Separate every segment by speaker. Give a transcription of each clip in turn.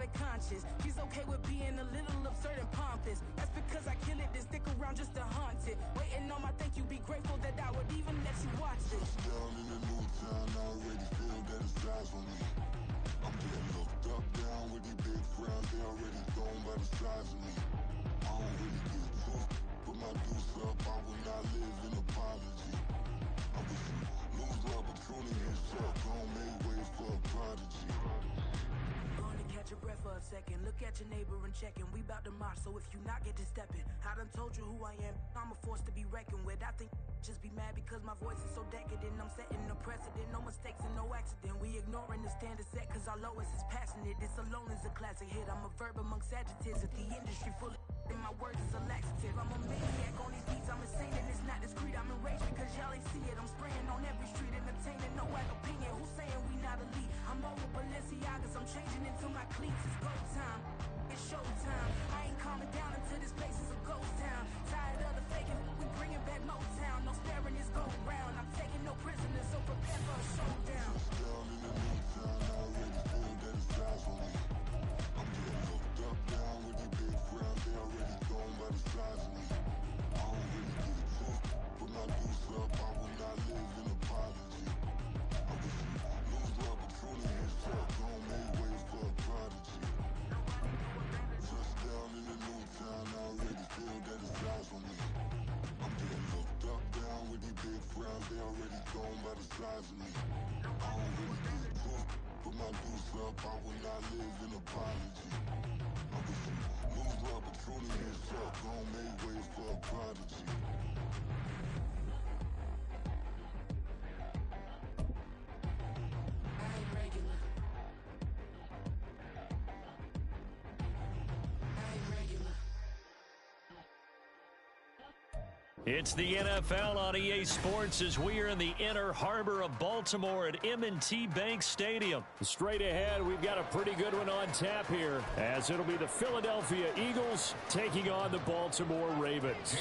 Speaker 1: it conscious. She's okay with being a little absurd and pompous. That's because I kill it, then stick around just to haunt it. Waiting on my thank you, be grateful that I would even let you watch this.
Speaker 2: Down in the new town, I already feel that it's eyes on me. I'm getting looked up, down with these big frowns, they already thrown by the size of me. I don't really get took, put my deuce up, I will not live in apology. I wish you lose the opportunity and talk, don't make way for a prodigy.
Speaker 1: Going to catch your breath for a second. Look at your neighbor and check in. We bout to march, so if you not get to stepping. I done told you who I am. I'm a force to be reckoned with. I think just be mad because my voice is so decadent. I'm setting a precedent. No mistakes and no accident. We ignoring the standard set because our lowest is passionate. This alone is a classic hit. I'm a verb amongst adjectives. If the industry full of and my words is a laxative. I'm a maniac on these beats. I'm insane and it's not discreet. I'm enraged because y'all ain't see it. I'm spraying on every street, entertaining. No whack opinion. Who's saying we not elite? I'm over Balenciagas. I'm changing into my cleats. It's go time. It's showtime. I ain't calming down until this place is a ghost town. Tired of the faking. We bringing back Motown. No sparing this go round. I'm taking no prisoners, so prepare for a showdown.
Speaker 2: Down in the new town, I already feel that it's eyes on me. I'm getting looked up, down with these big frowns, they already thrown by the size of me. I don't really get took, put my deuce up, I will not live in apology. I wish you lose the opportunity and talk, don't make way for a prodigy. Touchdown in the new town, I already feel that it's eyes on me. I'm getting looked up, down with these big frowns, they already thrown by the size of me. I don't really get took, put my deuce up, I will not live in apology. I wish you lose the opportunity and talk, don't make way for a prodigy.
Speaker 1: I ain't regular. I ain't regular.
Speaker 3: It's the NFL on EA Sports as we are in the inner harbor of Baltimore at M&T Bank Stadium. Straight ahead, we've got a pretty good one on tap here, as it'll be the Philadelphia Eagles taking on the Baltimore Ravens.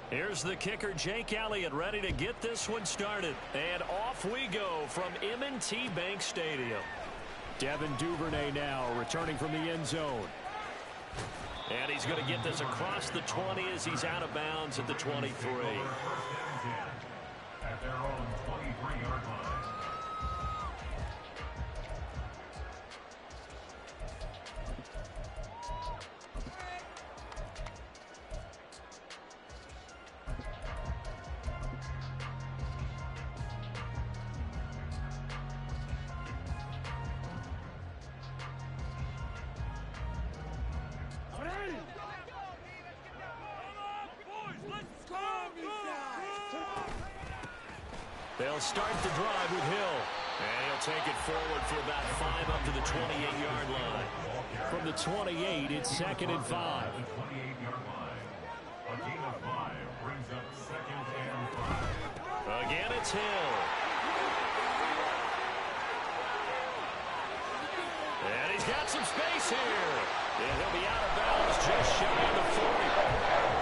Speaker 3: Here's the kicker, Jake Elliott, ready to get this one started. And off we go from M&T Bank Stadium. Devin Duvernay now returning from the end zone. And he's going to get this across the 20 as he's out of bounds at the 23.
Speaker 4: At their own 23-yard line.
Speaker 3: They'll start the drive with Hill. And he'll take it forward for about 5 up to the 28-yard line. From the 28, it's 2nd and 5.
Speaker 4: 28-yard line. A gain of 5 brings up 2nd and 5.
Speaker 3: Again, it's Hill. And he's got some space here. And he'll be out of bounds just shy of the 40.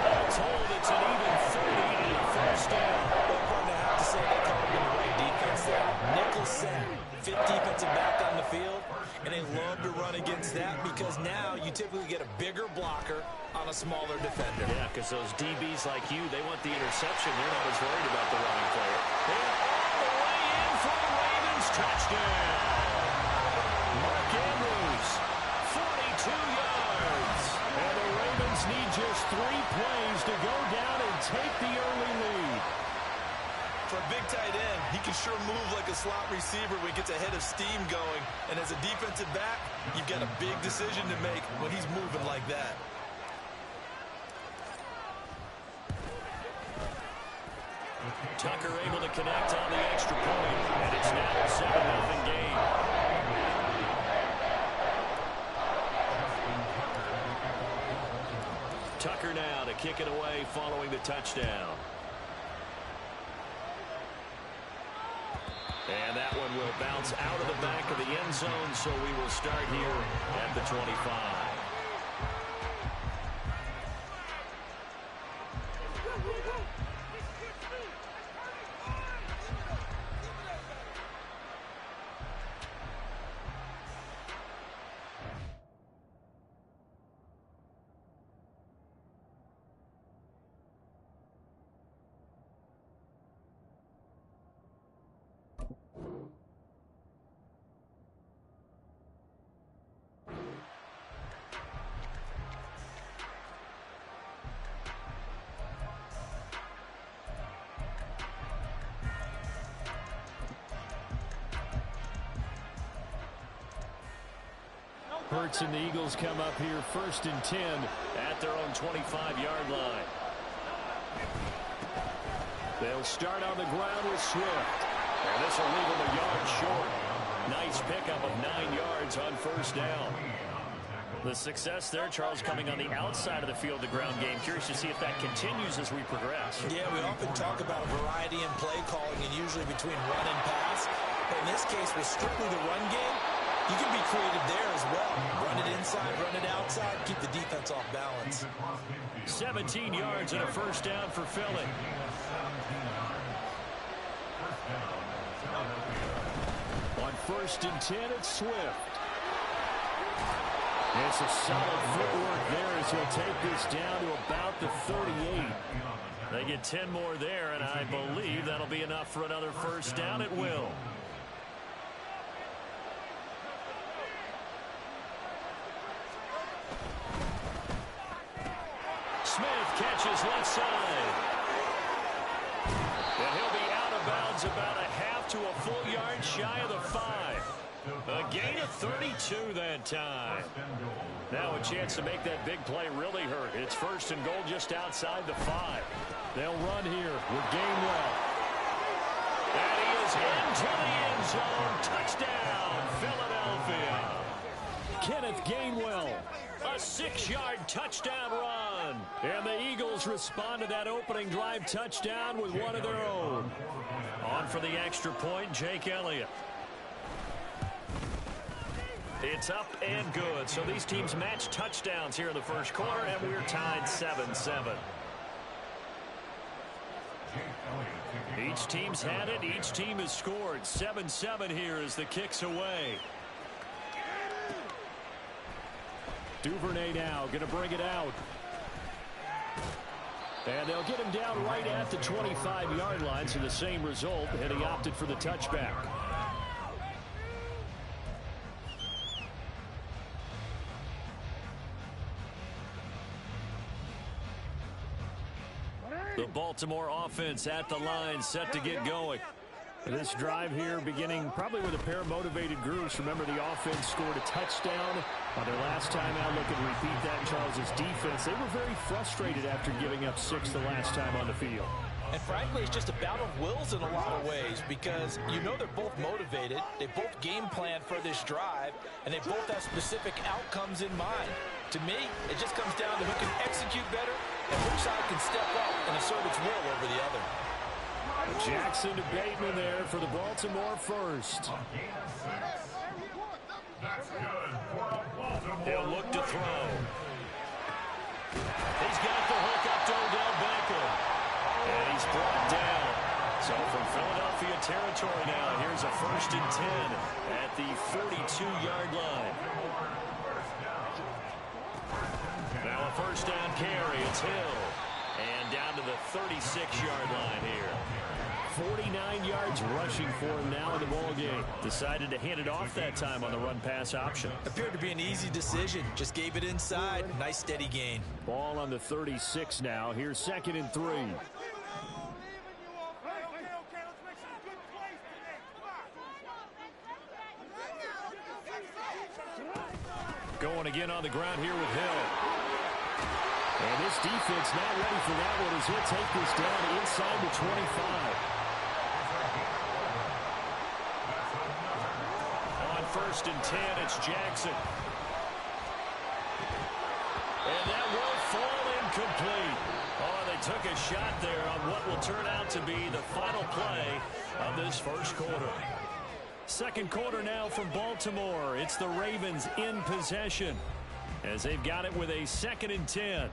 Speaker 3: All told, it's an even 30 and a first down.
Speaker 5: I have to say they called him the right defense there. Nickel set, fit defensive back on the field, and they love to run against that because now you typically get a bigger blocker on a smaller defender.
Speaker 3: Yeah, because those DBs like you, they want the interception. They're not as worried about the running play. And all the way in for the Ravens. Touchdown. Mark Andrews, 42 yards. And the Ravens need just 3 plays to go down and take the early lead.
Speaker 5: For a big tight end, he can sure move like a slot receiver when he gets a head of steam going. And as a defensive back, you've got a big decision to make when he's moving like that.
Speaker 3: Tucker able to connect on the extra point, and it's now a 7-0 game. Tucker now to kick it away following the touchdown. And that one will bounce out of the back of the end zone, so we will start here at the 25. Hurts and the Eagles come up here 1st and 10 at their own 25-yard line. They'll start on the ground with Swift. And this will leave him a yard short. Nice pickup of 9 yards on 1st down. The success there, Charles, coming on the outside of the field, the ground game. Curious to see if that continues as we progress.
Speaker 5: Yeah, we often talk about variety in play calling and usually between run and pass. But in this case, with strictly the run game, you can be creative there as well. Run it inside, run it outside, keep the defense off balance.
Speaker 3: 17 yards and a 1st down for Philly. On 1st and 10, it's Swift. It's a solid footwork there as he'll take this down to about the 38. They get 10 more there, and I believe that'll be enough for another 1st down. It will. Smith catches left side. And he'll be out of bounds about a half to a full yard shy of the 5. A gain of 32 that time. Now a chance to make that big play really hurt. It's 1st and goal just outside the 5. They'll run here with Gainwell. And he is into the end zone. Touchdown, Philadelphia. Kenneth Gainwell. A 6-yard touchdown run. And the Eagles respond to that opening drive touchdown with one of their own. On for the extra point, Jake Elliott. It's up and good. So these teams match touchdowns here in the 1st quarter, and we're tied 7-7. Each team's had it. Each team has scored. 7-7 here as the kick's away. Duvernay now going to bring it out. And they'll get him down right at the 25-yard line, so the same result, and he opted for the touchback. The Baltimore offense at the line, set to get going. This drive here beginning probably with a pair of motivated groups. Remember, the offense scored a touchdown on their last time out. Look and repeat that in Charles's defense. They were very frustrated after giving up 6 the last time on the field.
Speaker 5: And frankly, it's just a battle of wills in a lot of ways because you know they're both motivated. They both game plan for this drive, and they both have specific outcomes in mind. To me, it just comes down to who can execute better and which side can step up and assert its will over the other.
Speaker 3: Jackson to Bateman there for the Baltimore first. He'll look to throw. He's got the hook up to Odell Beckham. And he's brought down. So from Philadelphia territory now, here's a 1st and 10 at the 42-yard line. Now a 1st down carry. It's Hill. And down to the 36-yard line here. 49 yards rushing for him now in the ball game. Decided to hand it off that time on the run-pass option.
Speaker 5: Appeared to be an easy decision. Just gave it inside. Nice steady gain.
Speaker 3: Ball on the 36 now. Here's 2nd and 3. Going again on the ground here with Hill. And this defense not ready for that one as he'll take this down inside the 25. On 1st and 10, it's Jackson. And that will fall incomplete. Oh, they took a shot there on what will turn out to be the final play of this 1st quarter. 2nd quarter now from Baltimore. It's the Ravens in possession as they've got it with a 2nd and 10.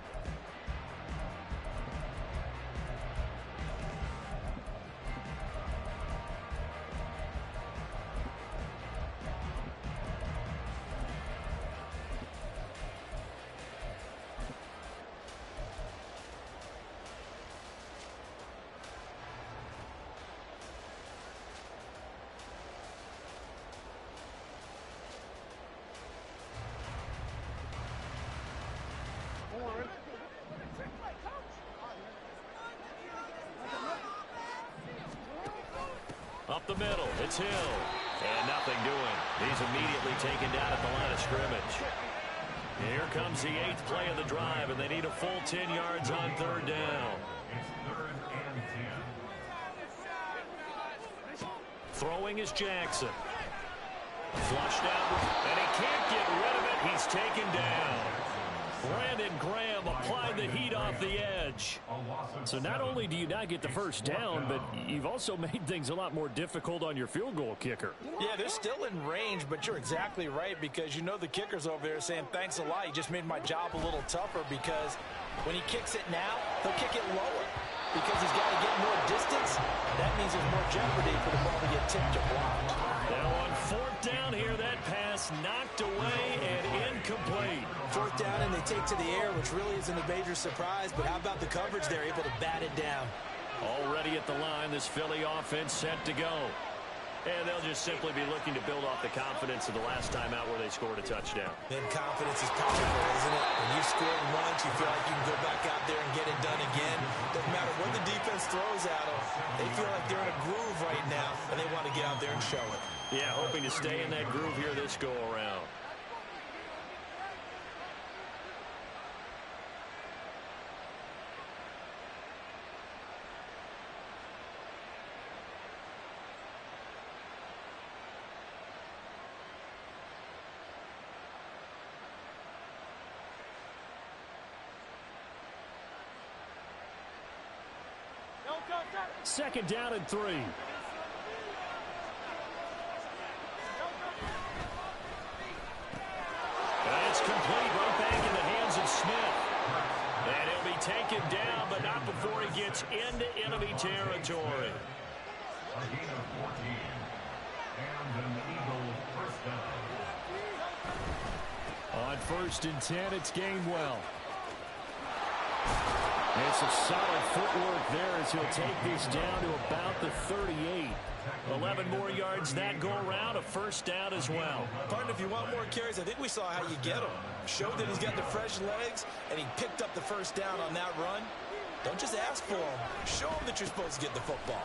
Speaker 3: Up the middle, it's Hill. And nothing doing. He's immediately taken down at the line of scrimmage. Here comes the 8th play of the drive, and they need a full 10 yards on 3rd down.
Speaker 4: It's 3rd and 10.
Speaker 3: Throwing is Jackson. Flushed out, and he can't get rid of it. He's taken down. Brandon Graham applied the heat off the edge.
Speaker 6: So not only do you not get the first down, but you've also made things a lot more difficult on your field goal kicker.
Speaker 5: Yeah, they're still in range, but you're exactly right, because you know the kicker's over there saying, thanks a lot, you just made my job a little tougher, because when he kicks it now, he'll kick it lower because he's got to get more distance. That means there's more jeopardy for the ball to get tipped or blocked.
Speaker 3: Now on 4th down here, that pass knocked away and incomplete.
Speaker 5: 4th down, and they take to the air, which really isn't a major surprise, but how about the coverage there, able to bat it down?
Speaker 3: Already at the line, this Philly offense set to go. And they'll just simply be looking to build off the confidence of the last time out where they scored a touchdown.
Speaker 5: Then confidence is powerful, isn't it? When you've scored once, you feel like you can go back out there and get it done again. Doesn't matter what the defense throws at them. They feel like they're in a groove right now, and they want to get out there and show it.
Speaker 3: Yeah, hoping to stay in that groove here this go-around.
Speaker 6: Second down and 3.
Speaker 3: And it's complete right back in the hands of Smith. And he'll be taken down, but not before he gets into enemy territory.
Speaker 4: A gain of 14. And an Eagle first down.
Speaker 6: On 1st and 10, it's Gainwell. And some solid footwork there as he'll take this down to about the 38.
Speaker 3: 11 more yards that go around, a first down as well.
Speaker 5: Partner, if you want more carries, I think we saw how you get them. Showed that he's got the fresh legs, and he picked up the first down on that run. Don't just ask for them. Show them that you're supposed to get the football.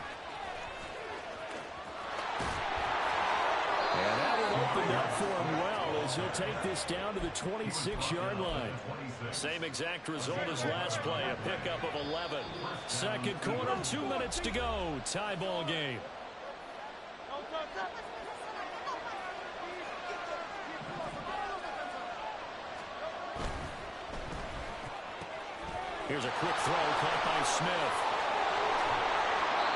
Speaker 6: And that one opened up for him well as he'll take this down to the 26-yard line.
Speaker 3: Same exact result as last play, a pickup of 11. Second quarter, 2 minutes to go. Tie ball game. Here's a quick throw caught by Smith.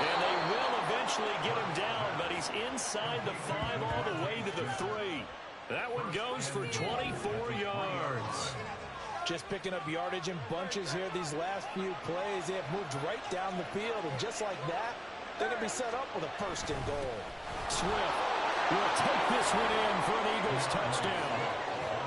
Speaker 3: And they will eventually get him down, but he's inside the 5 all the way to the 3. That one goes for 24 yards.
Speaker 5: Just picking up yardage in bunches here these last few plays. They have moved right down the field, and just like that, they're going to be set up with a 1st and goal.
Speaker 6: Swift will take this one in for an Eagles touchdown.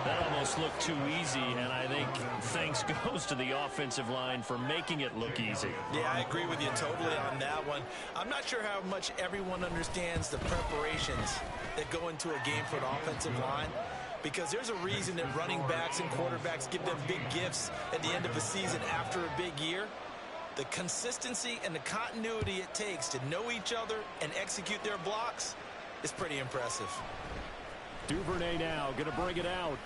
Speaker 3: That almost looked too easy, and I think thanks goes to the offensive line for making it look easy.
Speaker 5: Yeah, I agree with you totally on that one. I'm not sure how much everyone understands the preparations that go into a game for an offensive line, because there's a reason that running backs and quarterbacks give them big gifts at the end of the season after a big year. The consistency and the continuity it takes to know each other and execute their blocks is pretty impressive.
Speaker 6: Duvernay now going to bring it out.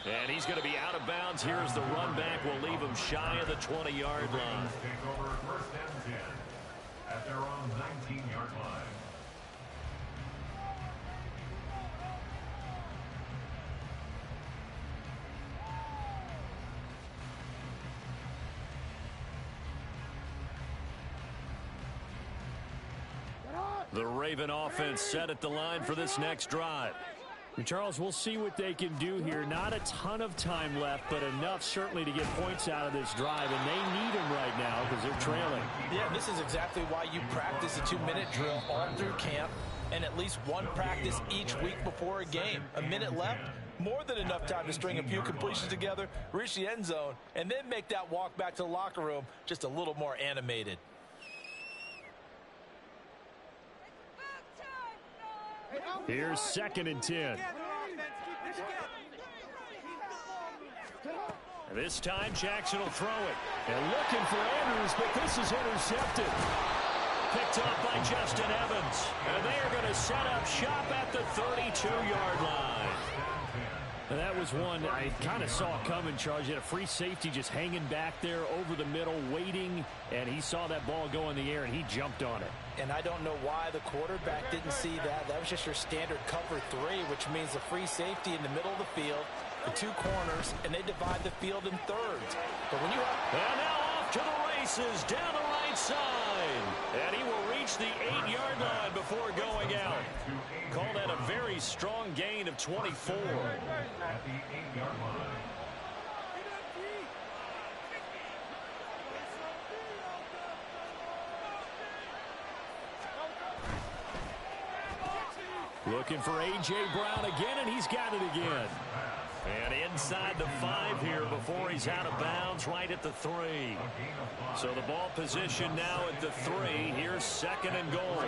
Speaker 3: And he's going to be out of bounds here as the run back will leave him shy of the 20-yard line.
Speaker 4: Take over 1st and 10 at their own 19-yard line.
Speaker 3: The Raven offense set at the line for this next drive.
Speaker 6: And Charles, we'll see what they can do here. Not a ton of time left, but enough certainly to get points out of this drive, and they need them right now because they're trailing.
Speaker 5: Yeah, this is exactly why you practice a 2-minute drill all through camp and at least one practice each week before a game. A minute left, more than enough time to string a few completions together, reach the end zone, and then make that walk back to the locker room just a little more animated.
Speaker 6: Here's 2nd and 10.
Speaker 3: This time Jackson will throw it.
Speaker 6: And looking for Andrews, but this is intercepted. picked up by Justin Evans. And they are going to set up shop at the 32-yard line. And that was one I kind of saw coming, Charles. You had a free safety just hanging back there over the middle, waiting, and he saw that ball go in the air, and he jumped on it.
Speaker 5: And I don't know why the quarterback didn't see that. That was just your standard cover 3, which means a free safety in the middle of the field, the 2 corners, and they divide the field in thirds. But when you have...
Speaker 6: And now off to the races down the right side. And he will reach the 8-yard line before going out. Call that a very strong gain of 24.
Speaker 4: At the 8-yard line.
Speaker 6: Looking for A.J. Brown again, and he's got it again. And inside the 5 here before he's out of bounds, right at the 3. So the ball position now at the 3. Here's 2nd and goal.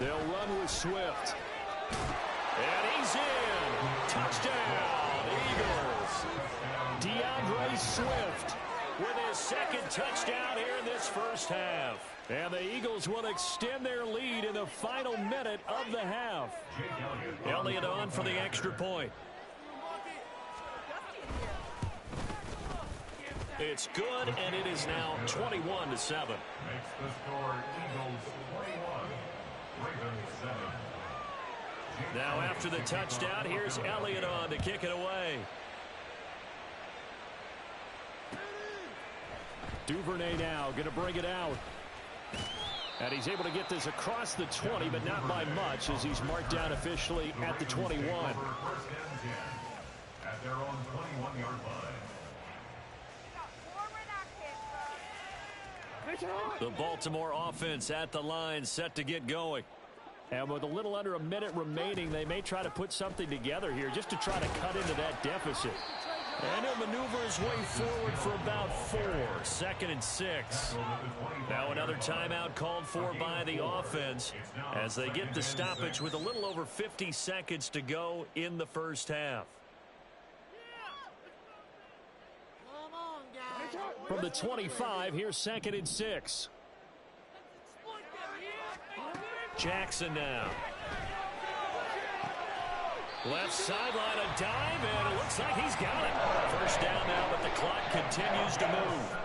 Speaker 6: They'll run with Swift. And he's in. Touchdown, Eagles. DeAndre Swift with his 2nd touchdown here in this first half. And the Eagles will extend their lead in the final minute of the half. Elliott on for the extra point. It's good, and it is now 21-7.
Speaker 4: Makes the score Eagles 21, Ravens 7.
Speaker 6: Now after the touchdown, here's Elliott on to kick it away. Duvernay now going to bring it out. And he's able to get this across the 20, but not by much, as he's marked down officially at the 21.
Speaker 4: First and 10 at their own 21-yard line.
Speaker 6: The Baltimore offense at the line, set to get going. And with a little under a minute remaining, they may try to put something together here just to try to cut into that deficit. And he'll maneuver his way forward for about 4. 2nd and 6. Now another timeout called for by the offense as they get the stoppage with a little over 50 seconds to go in the first half. From the 25, here's 2nd and 6. Jackson now. Left sideline, a dive, and it looks like he's got it. First down now, but the clock continues to move.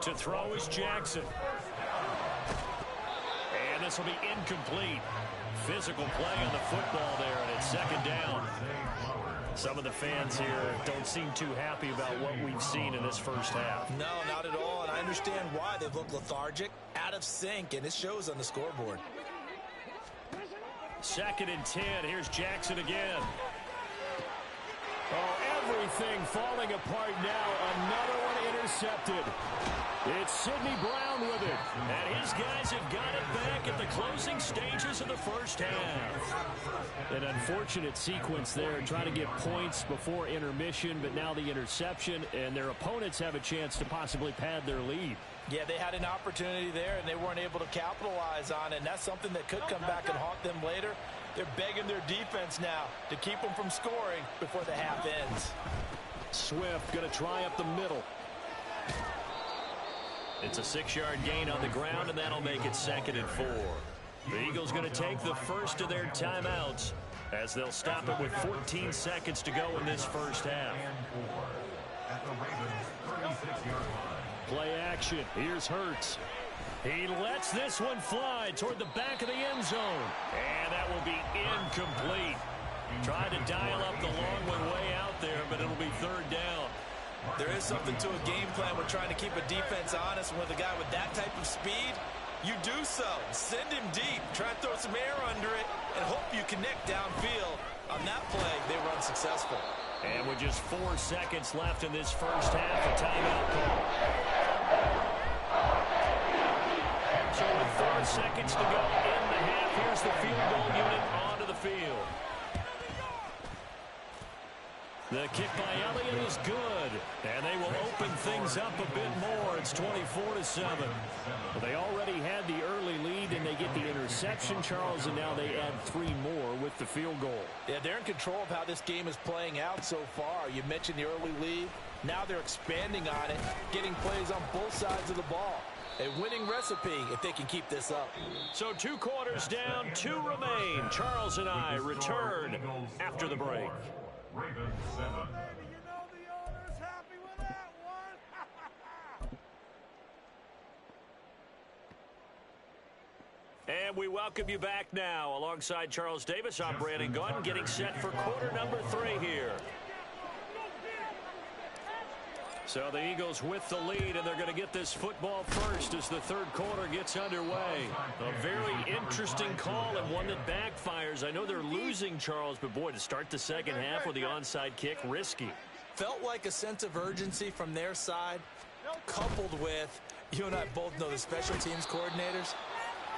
Speaker 6: To throw is Jackson. And this will be incomplete. Physical play on the football there, and it's 2nd down. Some of the fans here don't seem too happy about what we've seen in this first half.
Speaker 5: No, not at all, and I understand why. They've looked lethargic, out of sync, and it shows on the scoreboard.
Speaker 6: 2nd and 10. Here's Jackson again. Oh, everything falling apart now. Another one intercepted. It's Sidney Brown with it. And his guys have got it back at the closing stages of the first half. An unfortunate sequence there, trying to get points before intermission, but now the interception, and their opponents have a chance to possibly pad their lead.
Speaker 5: Yeah, they had an opportunity there, and they weren't able to capitalize on it, and that's something that could come back and haunt them later. They're begging their defense now to keep them from scoring before the half ends.
Speaker 6: Swift going to try up the middle. It's a 6-yard gain on the ground, and that'll make it 2nd and 4. The Eagles going to take the first of their timeouts as they'll stop it with 14 seconds to go in this first half.
Speaker 4: At the Ravens 36-yard line.
Speaker 6: Play action. Here's Hurts. He lets this one fly toward the back of the end zone. And that will be incomplete. Tried to dial up the long one way out there, but it'll be 3rd down.
Speaker 5: There is something to a game plan. We're trying to keep a defense honest. With a guy with that type of speed, you do so. Send him deep. Try to throw some air under it and hope you connect downfield. On that play, they were unsuccessful.
Speaker 6: And with just 4 seconds left in this first half, a timeout call. So with 4 seconds to go in the half, here's the field goal unit onto the field. The kick by Elliott is good, and they will open things up a bit more. It's 24-7. Well, they already had the early lead, and they get the interception, Charles, and now they add 3 more with the field goal.
Speaker 5: Yeah, they're in control of how this game is playing out so far. You mentioned the early lead. Now they're expanding on it, getting plays on both sides of the ball. A winning recipe if they can keep this up.
Speaker 6: So 2 quarters down, 2 remain. Charles and I return after the break.
Speaker 4: Ravens 7.
Speaker 6: And we welcome you back now. Alongside Charles Davis, I'm Brandon Gunn, getting set for quarter number 3 here. So the Eagles with the lead, and they're going to get this football first as the third quarter gets underway. A very interesting call and one that backfires. I know they're losing, Charles, but boy, to start the second half with the onside kick, risky.
Speaker 5: Felt like a sense of urgency from their side, coupled with, you and I both know the special teams coordinators.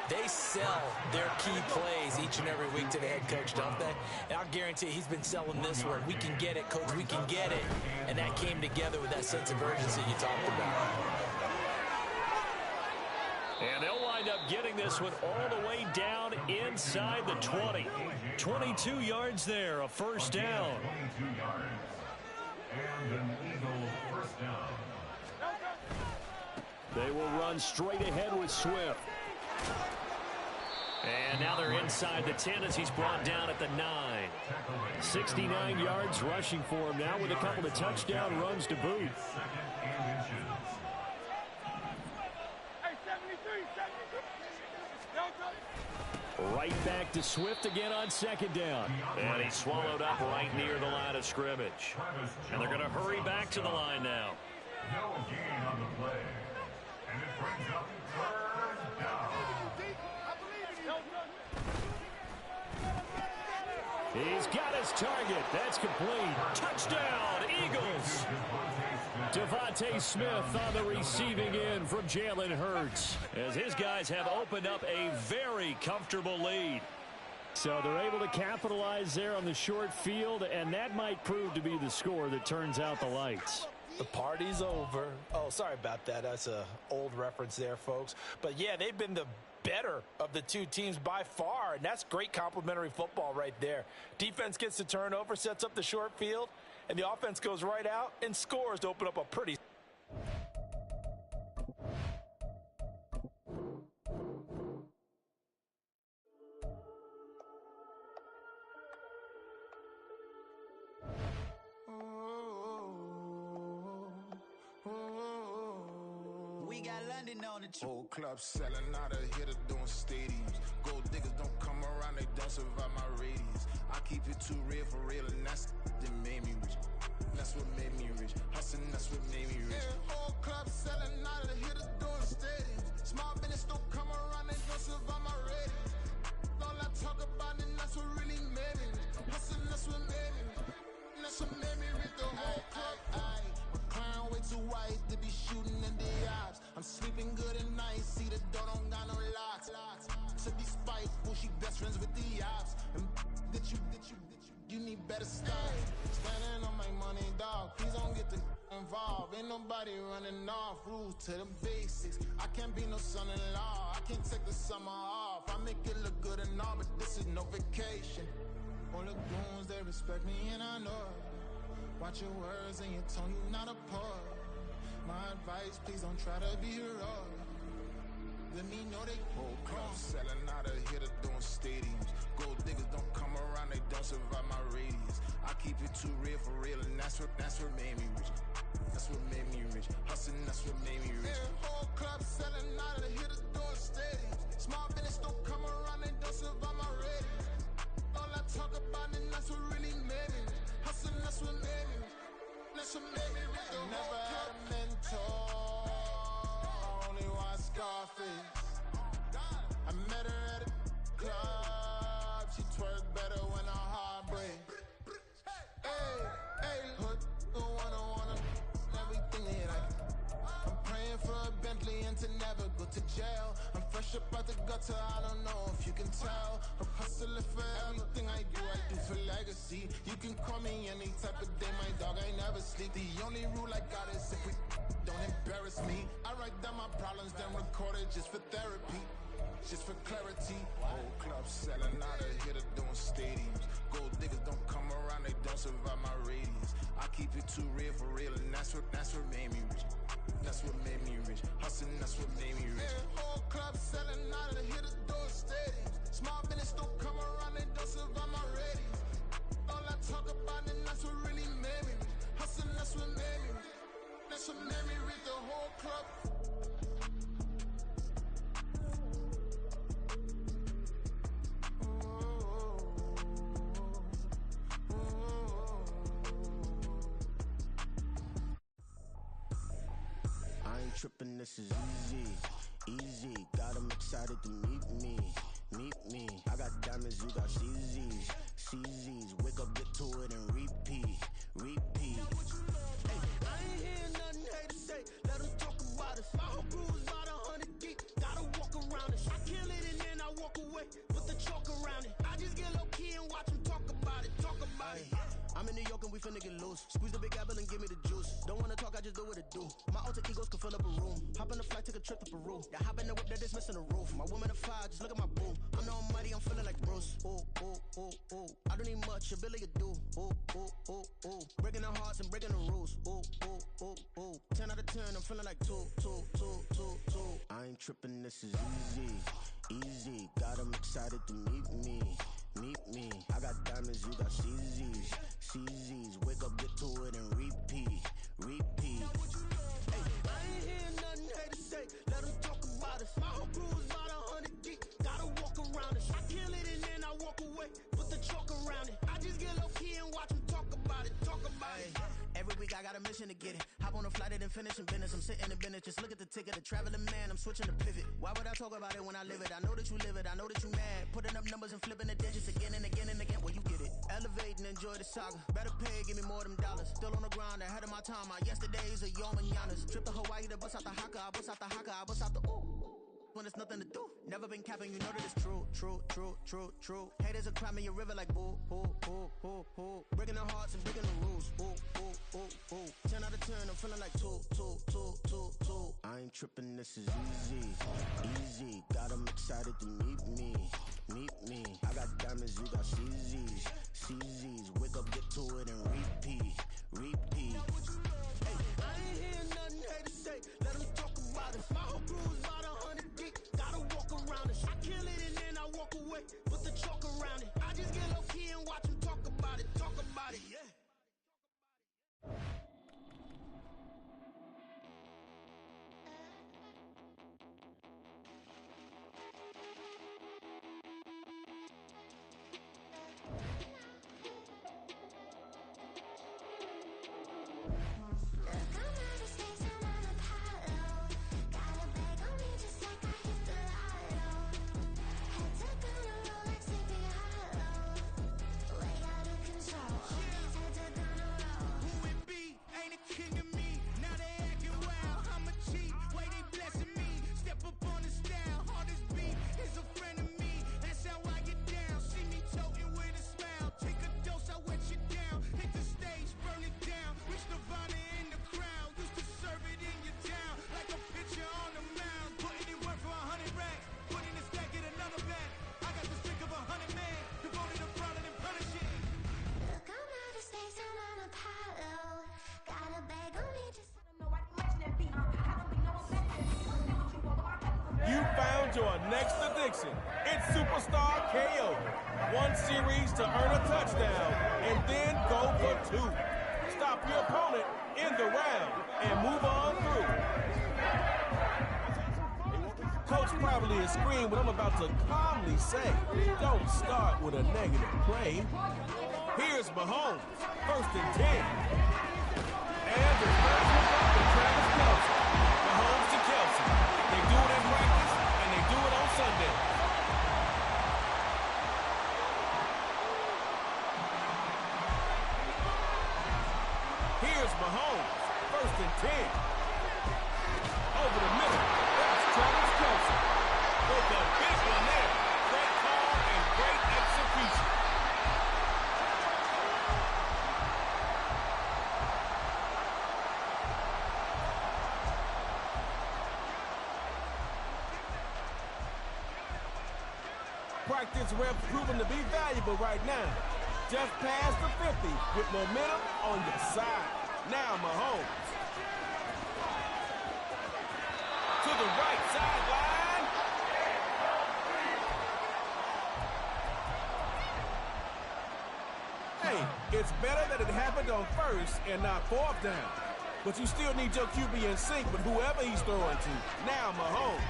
Speaker 5: They sell their key plays each and every week to the head coach, don't they? And I'll guarantee he's been selling this one. We can get it, coach, we can get it. And that came together with that sense of urgency you talked about.
Speaker 6: And they'll wind up getting this one all the way down inside the 20. 22 yards there, a first down.
Speaker 4: 22 yards. And an Eagle first down.
Speaker 6: They will run straight ahead with Swift. And now they're inside the 10 as he's brought down at the 9. 69 yards rushing for him now with a couple of touchdown runs to boot. Right back to Swift again on second down. And he's swallowed up right near the line of scrimmage. And they're going to hurry back to the line now.
Speaker 4: No gain on the play. And it brings up third down.
Speaker 6: He's got his target. That's complete. Touchdown, Eagles. Devontae Smith on the receiving end from Jalen Hurts, as his guys have opened up a very comfortable lead. So they're able to capitalize there on the short field, and that might prove to be the score that turns out the lights.
Speaker 5: The party's over. Oh, sorry about that. That's an old reference there, folks. But, yeah, they've been the better of the two teams by far, and that's great complimentary football right there. Defense gets the turnover, sets up the short field, and the offense goes right out and scores to open up a pretty...
Speaker 7: We got London on the
Speaker 2: Whole club selling out of hitter doing stadiums. Gold diggers don't come around, they don't survive my radius. I keep it too real for real, and that's that made me rich. That's what made me rich. Hustling, that's what made me rich. Yeah, whole club selling out of hitter doing stadiums. Small business don't come around, they don't survive my radius. All I talk about, and that's what really made me rich. Hustling, that's what made me rich. That's what made me rich. The whole club. McLaren way too white to be shooting in the ops. I'm sleeping good at night, see the door don't got no locks. To be spiteful, she best friends with the ops. And you need better style. Standing on my money, dog, please don't get the involved. Ain't nobody running off, rules to the basics. I can't be no son-in-law, I can't take the summer off. I make it look good and all, but this is no vacation. All the goons, they respect me and I know it. Watch your words and your tone, you not a poet. My advice, please don't try to be heroic. Let me know they whole club selling out of hitter doing stadiums. Gold diggers don't come around, they don't survive my radius. I keep it too real for real, and that's what made me rich. That's what made me rich. Hustling, that's what made me rich. Yeah, whole club selling out of hitter doing stadiums. Small business don't come around, they don't survive my radius. All I talk about, and that's what really made me rich. Hustling, that's what made me rich. That's what made me rich. I never had a mentor, only one Scarface. I met her at a club, she twerk better when her heart breaks. Hey, hood, wanna everything that I. I'm praying for a Bentley and to never go to jail. I'm fresh up out the gutter, I don't know if you can tell. I'm hustling for everything I do for legacy. You can call me any type of day, my dog, I never sleep. The only rule I got is if we don't embarrass me. I write down my problems, then record it just for therapy.
Speaker 8: Just for clarity, whole club selling out of here to doing stadiums. Gold diggers don't come around, they don't survive my radius. I keep it too real for real, and that's what made me rich. That's what made me rich. Hustling, that's what made me rich. Whole club selling out of here to doing stadiums. Small business don't come around, they don't survive my radius. All I talk about, and that's what really made me rich. Hustling, that's what made me rich. That's what made me rich. The whole club.
Speaker 9: I ain't tripping, this is easy. Got 'em excited to meet me. I got diamonds, you got CZs. Wake up, get to it, and repeat. Hey, I ain't hearing nothing haters say. Let 'em talk about us. My whole crew is about 100 deep. Gotta walk around us. I kill it and then I walk away. Put the chalk around it. I just get low key and watch 'em talk about it. I'm in New York and we finna get loose. Squeeze the big apple and give me the juice. Don't wanna talk, I just do what it do. My alter egos can fill up a room. Hop on the flight, take a trip to Peru. Yeah, hop in the whip that is missing the roof. My woman a fire, just look at my boo. I'm no mighty, I'm feeling like Bruce. Ooh. I don't need much, ability to do. Ooh. Breaking the hearts and breaking the rules. Ooh. 10 out of 10, I'm feeling like two. I ain't tripping, this is easy. Got 'em excited to meet me. I got diamonds, you got CZs. Wake up, get to it, and repeat. Hey, I ain't hearing nothing haters say. Let 'em talk about us. My whole crew is about 100 deep. Gotta walk around us. I kill it and then I walk away. Put the chalk around it. I just get low key and watch 'em talk about it. Every week I got a mission to get it. Hop on a flight and then finish in business. I'm sitting in business, just look at the ticket. A traveling man, I'm switching to pivot. Why would I talk about it when I live it? I know that you live it, I know that you mad. Putting up numbers and flipping the digits again and again. Well, you get it. Elevate and enjoy the saga. Better pay, give me more than dollars. Still on the grind, ahead of my time. My yesterdays are your mananas. Trip to Hawaii to bust out the haka. I bust out the ooh. When there's nothing to do. Never been capping, you know that it's true. Haters are climbing your river like boo. Breaking their hearts and breaking the rules. Ooh. 10 out of 10, I'm feeling like two. I ain't tripping, this is easy. Got 'em excited to meet me. I got diamonds, you got CZs. Wake up, get to it, and repeat. Hey, I ain't hearing nothing haters say. Let 'em talk about us. My whole crew is about 100 deep. Gotta walk around us. I kill it and then I walk away. Put the chalk around it. I just get low key and watch 'em talk about it. Yeah.
Speaker 10: You found your next addiction. It's Superstar KO. One series to earn a touchdown and then go for two. Stop your opponent in the round and move on through. Coach probably is screaming what I'm about to calmly say. Don't start with a negative play. Here's Mahomes, 1st and 10. And the first one up to Travis Kelce. Mahomes to Kelce. They do it in practice, and they do it on Sunday. Here's Mahomes, 1st and 10. Over the middle, that's Travis Kelce. With a big one there. Great call and great execution. practice reps proving to be valuable right now. Just past the 50 with momentum on your side. Now Mahomes. To the right sideline. Hey, it's better that it happened on first and not fourth down. But you still need your QB in sync with whoever he's throwing to. Now Mahomes.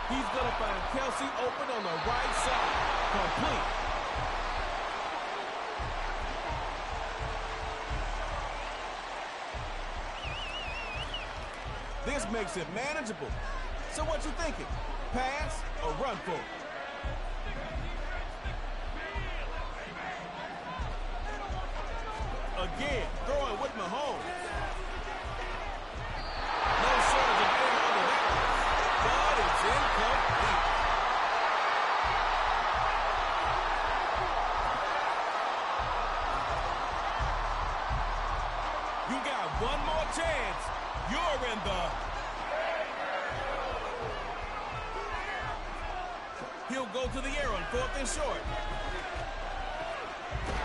Speaker 10: He's going to find Kelsey open on the right side. Complete. This makes it manageable. So what you thinking? Pass or run for it? Again, throwing with Mahomes. No shortage of air under that one, but it's incomplete. You got one more chance. You're in the... He'll go to the air on 4th and short.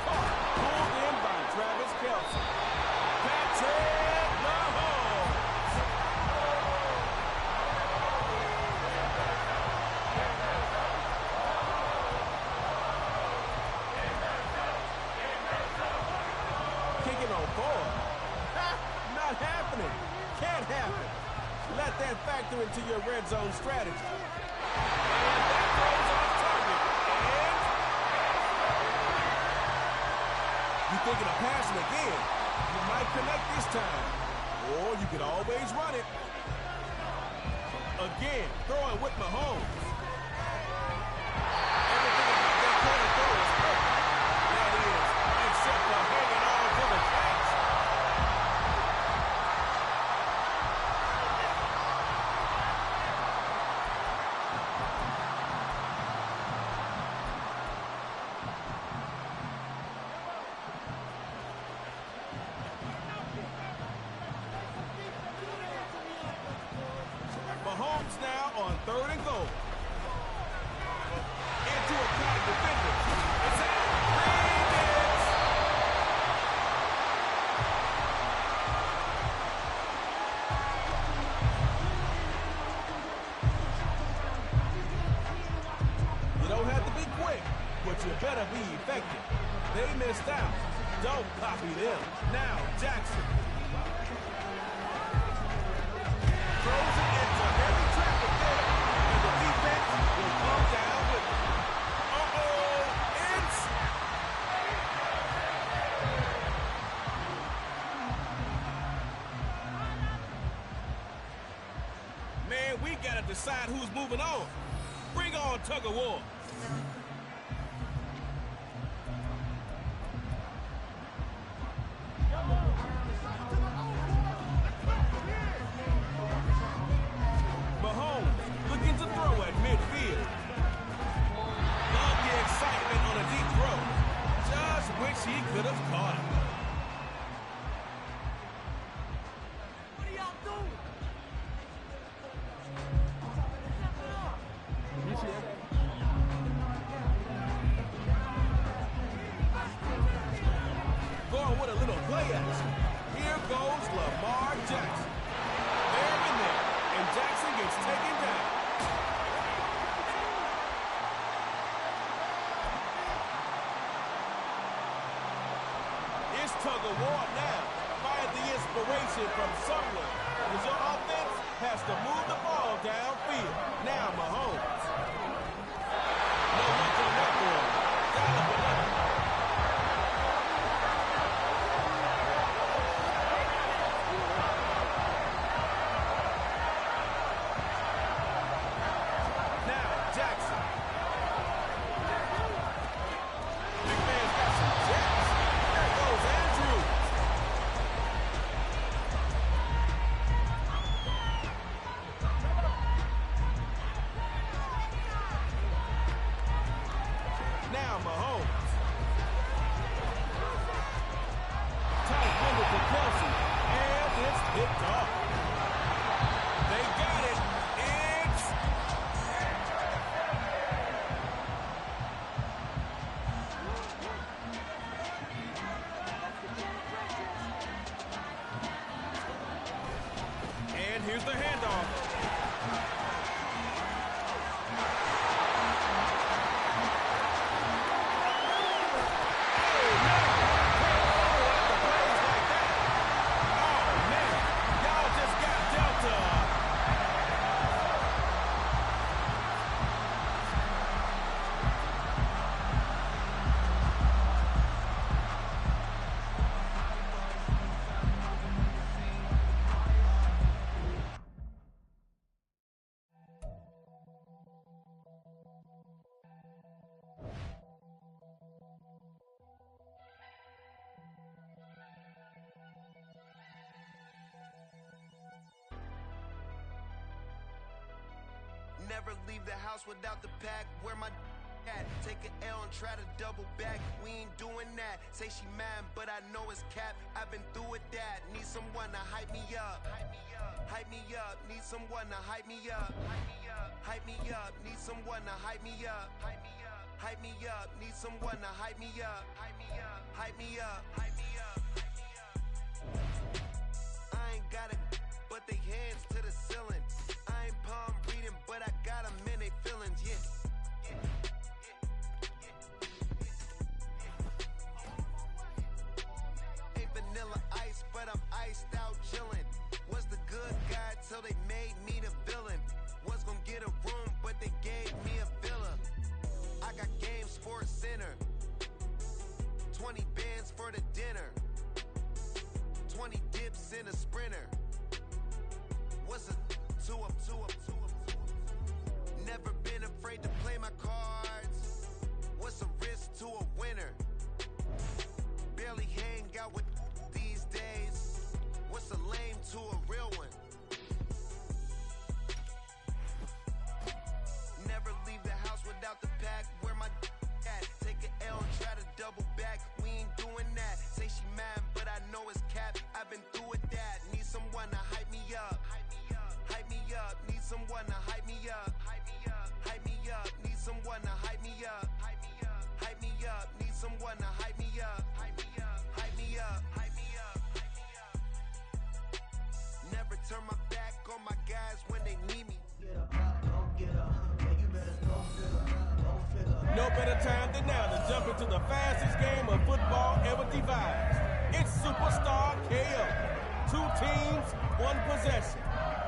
Speaker 10: Pulled in by Travis Kelce. Patrick Mahomes. Kicking on 4. Not happening. Can't happen. Let that factor into your red zone strategy. And that throws off target. And you thinking of passing again. You might connect this time. Or you could always run it. Again, throwing with Mahomes. Everything about that corner throw is perfect. That is, except for hanging on to the catch. Mahomes now on 3rd and goal. Into a pack of defenders. It's out. Ravens. You don't have to be quick, but you better be effective. They missed out. Don't copy them. Now Jackson. Throws it into heavy traffic there, and the defense will come down with it. It's... Man, we got to decide who's moving on. Bring on tug of war. Mahomes looking to throw at midfield. Love the excitement on a deep throw. Just wish he could have caught it.
Speaker 11: What are y'all doing?
Speaker 10: Going with a little play action. Here goes Lamar Jackson. There and there, and Jackson gets taken down. It's tug of war now. Find the inspiration from somewhere. Because your offense has to move the ball downfield. Now Mahomes. No one can let go. Got him.
Speaker 12: Never leave the house without the pack. Where my at? Take an L and try to double back. We ain't doing that. Say she mad, but I know it's cap. I've been through with that. Need someone to hype me up. Hype me up. Need someone to hype me up. Hype me up. Need someone to hype me up. Hype me up. Need someone to hype me up. Hype me up. Hype me up. Hype me up. I ain't got it, but they hands to the ceiling. I ain't palm reading, but I got them in they feelings. Yeah. Vanilla ice, but I'm iced out chillin'. Was the good guy till they made me the villain. Was gonna get a room, but they gave me a villa. I got game Sports Center. 20 bands for the dinner. 20 dips in a sprinter. What's a two up? Never been afraid to play my cards. What's a risk to a winner? Barely hang out with these days. What's a lame to a real one? Never leave the house without the pack. Where my at? Take an L and try to double back. We ain't doing that. Say she mad, but I know it's cap. I've been through with that. Need someone to hype me up. Hype me up. Need someone to hype me up. Hype me up. Need someone to hype me up. Hype me up. Need someone to hype me up. Hype me up. Hype me up. Hype me up. Never turn my back on my guys when they need me.
Speaker 10: No better time than now to jump into the fastest game of football ever devised. It's Superstar KO. 2 teams, 1 possession.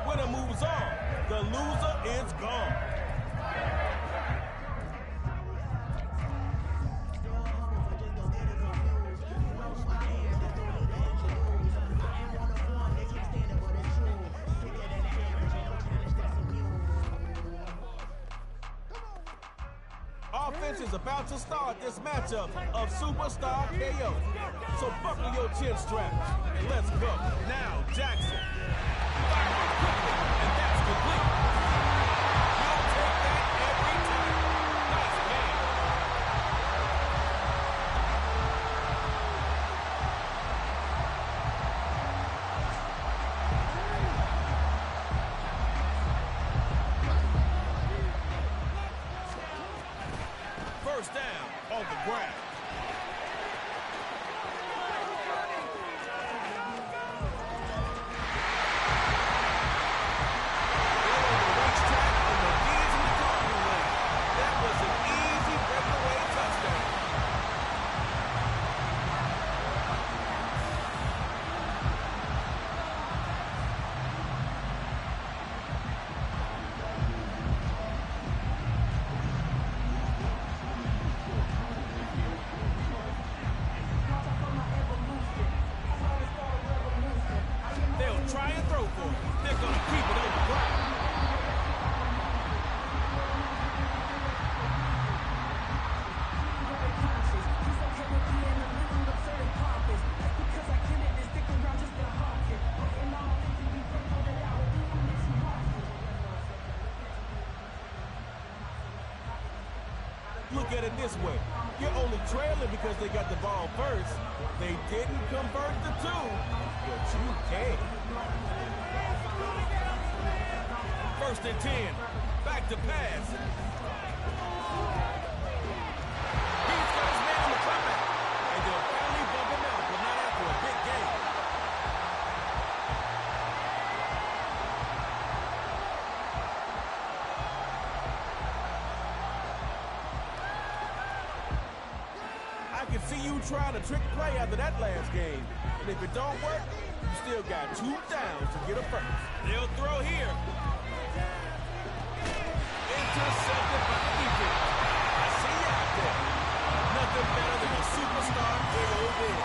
Speaker 10: Winner moves on. The loser is gone. Offense is about to start this matchup of Superstar KO. So buckle your chin straps and let's go. Now Jackson. Firing quickly, and that's complete. He'll take that every time. Nice game. First down on the ground. That was an easy breakaway touchdown. They'll try and throw for it. They're going to keep it on the ground. Look at it this way. You're only trailing because they got the ball first. They didn't convert the 2, but you can. First and 10. Back to pass. He's got his man on the comeback. And they'll finally bump him out, but not after a big game. I can see you trying to trick play after that last game. And if it don't work, you still got 2 downs to get a first. They'll throw here. Intercepted by the defense. I see you out there. Nothing better than a Superstar KO win.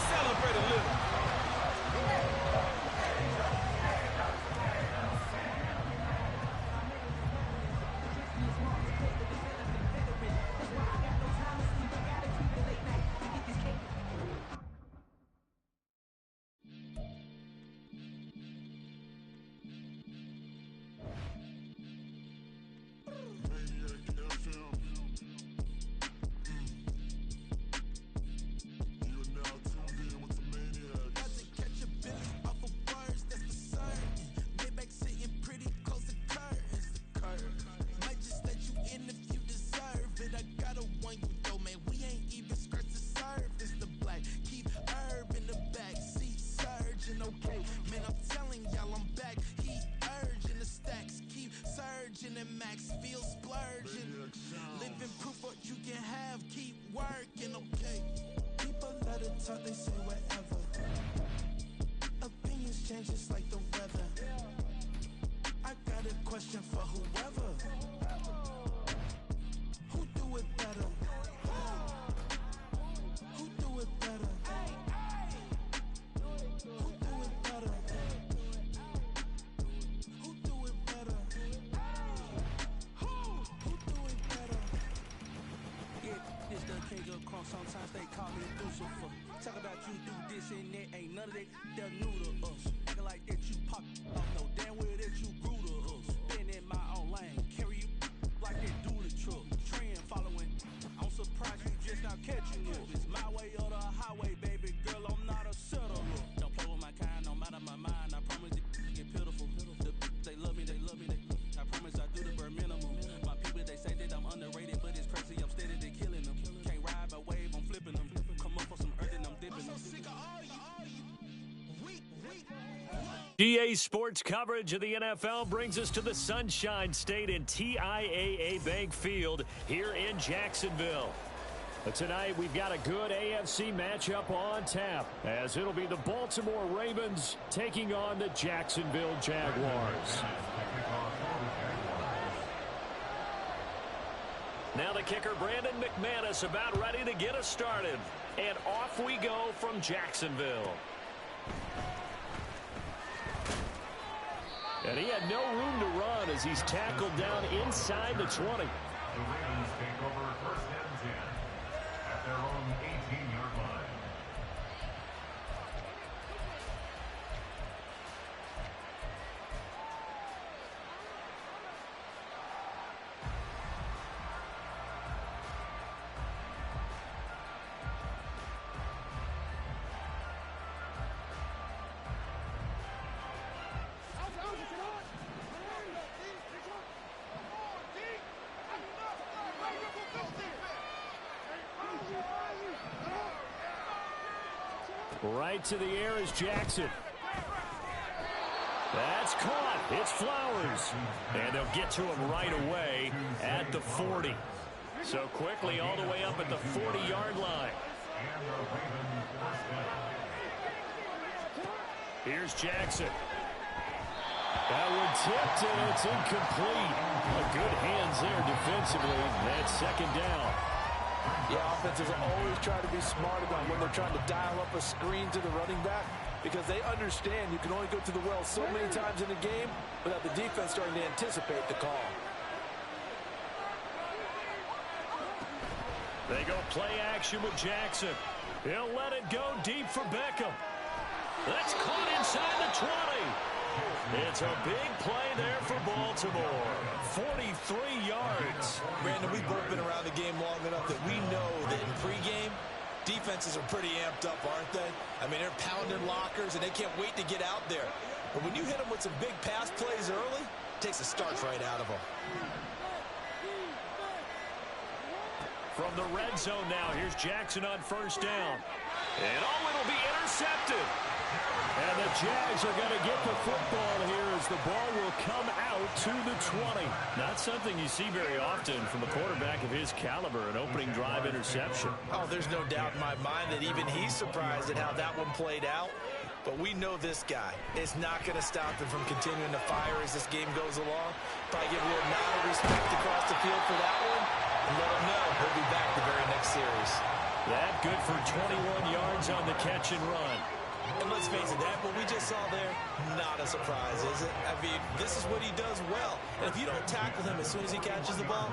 Speaker 10: Celebrate a little.
Speaker 13: they call me Lucifer. Talk about you do this and that, ain't none of that they're new to us. Acting like that you pop off, no damn well that you grew to us. Been in my own lane, carry you like that do the truck. Trend following, I'm surprised you just not catching it. It's my way or the highway, baby girl, I'm not a settler. Don't play with my kind, no matter my mind, I promise it get pitiful. They love me, I promise I do the bare minimum. My people, they say that I'm underrated, but it's crazy, I'm steady, they killing them. Can't ride my wave, I'm flipping them. Come up for some earth and I'm dipping them.
Speaker 6: GA Sports coverage of the NFL brings us to the Sunshine State in TIAA Bank Field here in Jacksonville. But tonight we've got a good AFC matchup on tap, as it'll be the Baltimore Ravens taking on the Jacksonville Jaguars. Now the kicker, Brandon McManus, about ready to get us started. And off we go from Jacksonville. And he had no room to run as he's tackled down inside the 20.
Speaker 4: The Ravens take over first and 10 at their own 18-yard line.
Speaker 6: Right to the air is Jackson. That's caught. It's Flowers. And they'll get to him right away at the 40. So quickly all the way up at the 40-yard line. Here's Jackson. That one tipped, and it's incomplete. Good hands there defensively. That's second down.
Speaker 5: Yeah, offenses always try to be smart about when they're trying to dial up a screen to the running back, because they understand you can only go to the well so many times in a game without the defense starting to anticipate the call.
Speaker 6: They go play action with Jackson. He'll let it go deep for Beckham. That's caught inside the 20. It's a big play there for Baltimore. 43 yards.
Speaker 5: Brandon, we've both been around the game long enough that we know that in pregame, defenses are pretty amped up, aren't they? I mean, they're pounding lockers, and they can't wait to get out there. But when you hit them with some big pass plays early, it takes the starch right out of them.
Speaker 6: From the red zone now, here's Jackson on first down. And it'll be intercepted. And the Jags are going to get the football here as the ball will come out to the 20. Not something you see very often from a quarterback of his caliber, an opening drive interception.
Speaker 5: Oh, there's no doubt in my mind that even he's surprised at how that one played out. But we know this guy is not going to stop him from continuing to fire as this game goes along. Probably give a little nod of respect across the field for that one, and let him know he'll be back the very next series.
Speaker 6: That good for 21 yards on the catch and run.
Speaker 5: And let's face it, that what we just saw there, not a surprise, is it? I mean, this is what he does well. And if you don't tackle him as soon as he catches the ball,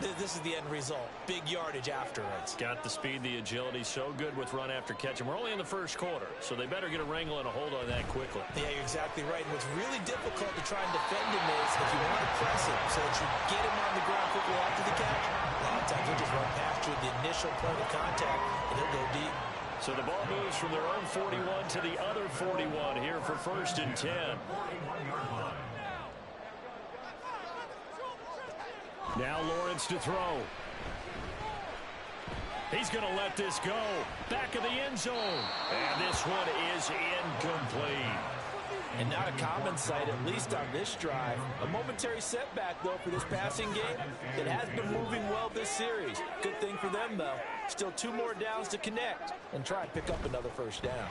Speaker 5: this is the end result. Big yardage afterwards.
Speaker 6: Got the speed, the agility, so good with run after catch. And we're only in the first quarter, so they better get a wrangle and a hold on that quickly.
Speaker 5: Yeah, you're exactly right. And what's really difficult to try and defend him is if you want to press him so that you get him on the ground quickly after the catch, a lot of times he'll just run past you at the initial point of contact, and he'll go deep.
Speaker 6: So the ball moves from their own 41 to the other 41 here for first and 10. Now Lawrence to throw. He's going to let this go. Back of the end zone. And this one is incomplete.
Speaker 5: And not a common sight, at least on this drive. A momentary setback, though, for this passing game that has been moving well this series. Good thing for them, though. Still 2 more downs to connect and try and pick up another first down.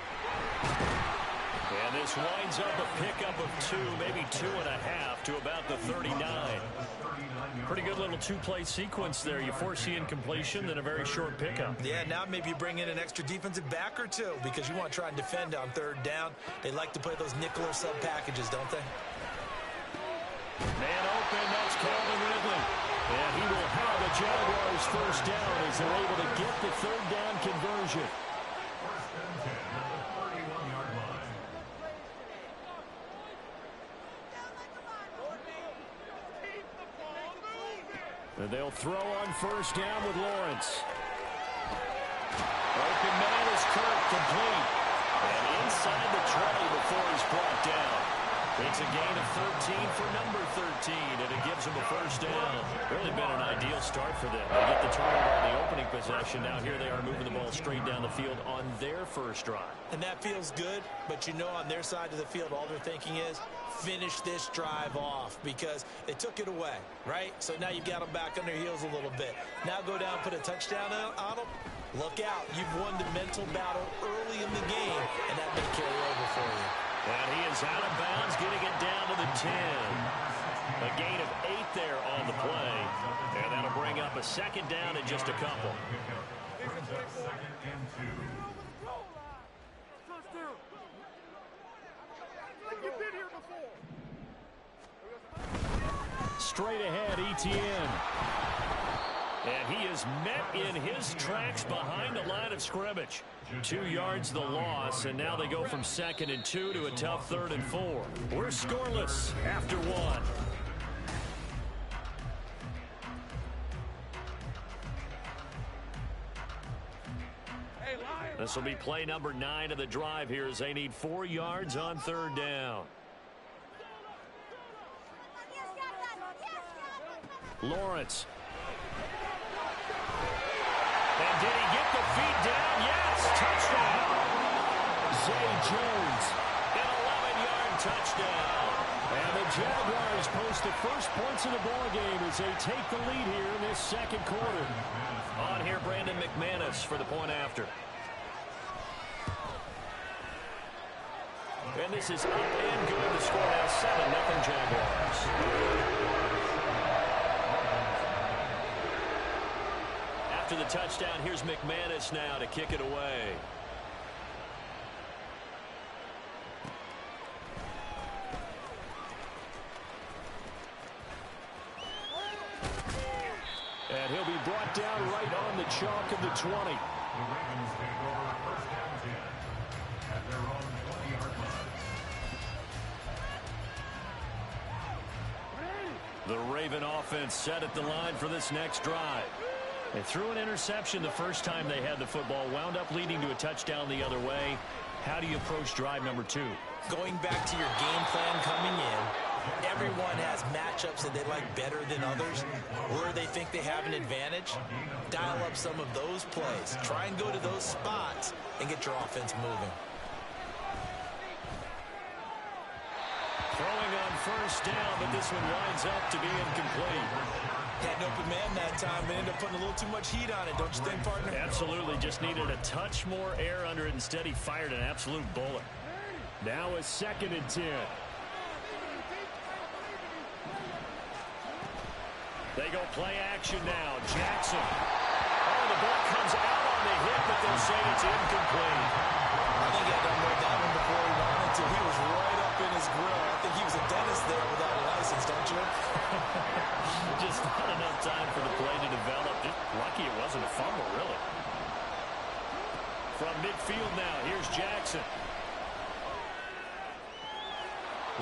Speaker 6: And this winds up a pickup of 2, maybe 2.5 to about the 39. Pretty good little 2-play sequence there. You force the incompletion, then a very short pickup.
Speaker 5: Yeah, now maybe you bring in an extra defensive back or 2 because you want to try and defend on third down. They like to play those nickel or sub packages, don't they?
Speaker 6: Man open, that's Calvin Ridley. And he will have a Jaguars first down as they're able to get the third down conversion.
Speaker 4: First and 10 at the 31-yard line.
Speaker 6: And they'll throw on first down with Lawrence. Open man is Kirk, complete. And inside the 20 before he's brought down. It's a gain of 13 for number 13, and it gives them a first down. Really been an ideal start for them. They get the turnover on the opening possession. Now here they are moving the ball straight down the field on their first drive.
Speaker 5: And that feels good, but you know on their side of the field, all they're thinking is, finish this drive off because they took it away, right? So now you've got them back on their heels a little bit. Now go down, put a touchdown on them. Look out. You've won the mental battle early in the game, and that may carry over for you.
Speaker 6: And he is out of bounds, getting it down to the 10. A gain of 8 there on the play. And that'll bring up a second down in just a couple.
Speaker 4: Brings up second and 2.
Speaker 6: Straight ahead, Etienne. And he is met in his tracks behind the line of scrimmage. 2 yards the loss, and now they go from 2nd and 2 to a tough 3rd and 4. We're scoreless after 1. This will be play number 9 of the drive here as they need 4 yards on 3rd down. Lawrence. And did he get the feet down? Yes, touchdown. Zay Jones, an 11-yard touchdown. And the Jaguars post the first points of the ball game as they take the lead here in this second quarter. On here, Brandon McManus for the point after. And this is up and good. The score now 7-0 Jaguars. After the touchdown, here's McManus now to kick it away. And he'll be brought down right on the chalk of the 20.
Speaker 4: The Ravens take over first down 10 at their own 20-yard line.
Speaker 6: The Raven offense set at the line for this next drive. They threw an interception the first time they had the football, wound up leading to a touchdown the other way. How do you approach drive number 2?
Speaker 5: Going back to your game plan coming in, everyone has matchups that they like better than others, where they think they have an advantage. Dial up some of those plays. Try and go to those spots and get your offense moving.
Speaker 6: Throwing on first down, but this one winds up to be incomplete.
Speaker 5: Had an open man that time, but ended up putting a little too much heat on it, don't you think, partner?
Speaker 6: Absolutely. Just needed a touch more air under it. Instead, he fired an absolute bullet. Now a 2nd and 10. They go play action now. Jackson. Oh, the ball comes out on the hit, but they'll say it's incomplete.
Speaker 5: I think he had to know that one before he wanted to. He was right up in his grill. I think he was a dentist there without a license, don't you?
Speaker 6: Just not enough time for the play to develop. Just lucky it wasn't a fumble, really. From midfield now, here's Jackson.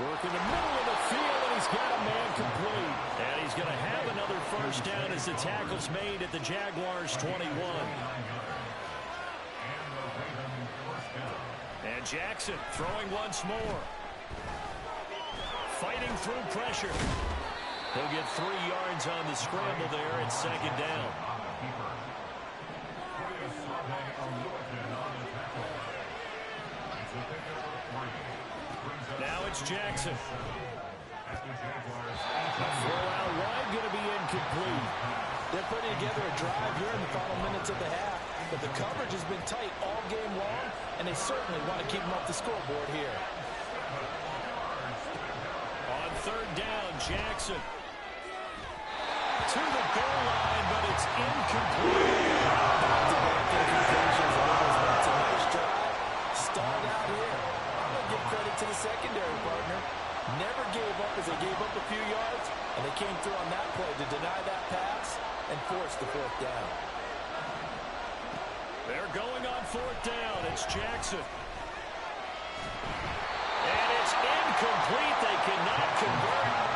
Speaker 6: Work in the middle of the field, and he's got a man complete. And he's going to have another first down as the tackle's made at the Jaguars' 21. And Jackson throwing once more. Fighting through pressure. He'll get 3 yards on the scramble there. It's 2nd down. Now it's Jackson. A throw out wide, going to be incomplete.
Speaker 5: They're putting together a drive here in the final minutes of the half, but the coverage has been tight all game long, and they certainly want to keep them off the scoreboard here.
Speaker 6: On 3rd down, Jackson. To the goal line, but it's incomplete.
Speaker 5: Back-to-back incompletions. That's a nice drive. Stalled out here. I'm going to give credit to the secondary, partner. Never gave up as they gave up a few yards, and they came through on that play to deny that pass and force the fourth down.
Speaker 6: They're going on fourth down. It's Jackson. And it's incomplete. They cannot convert.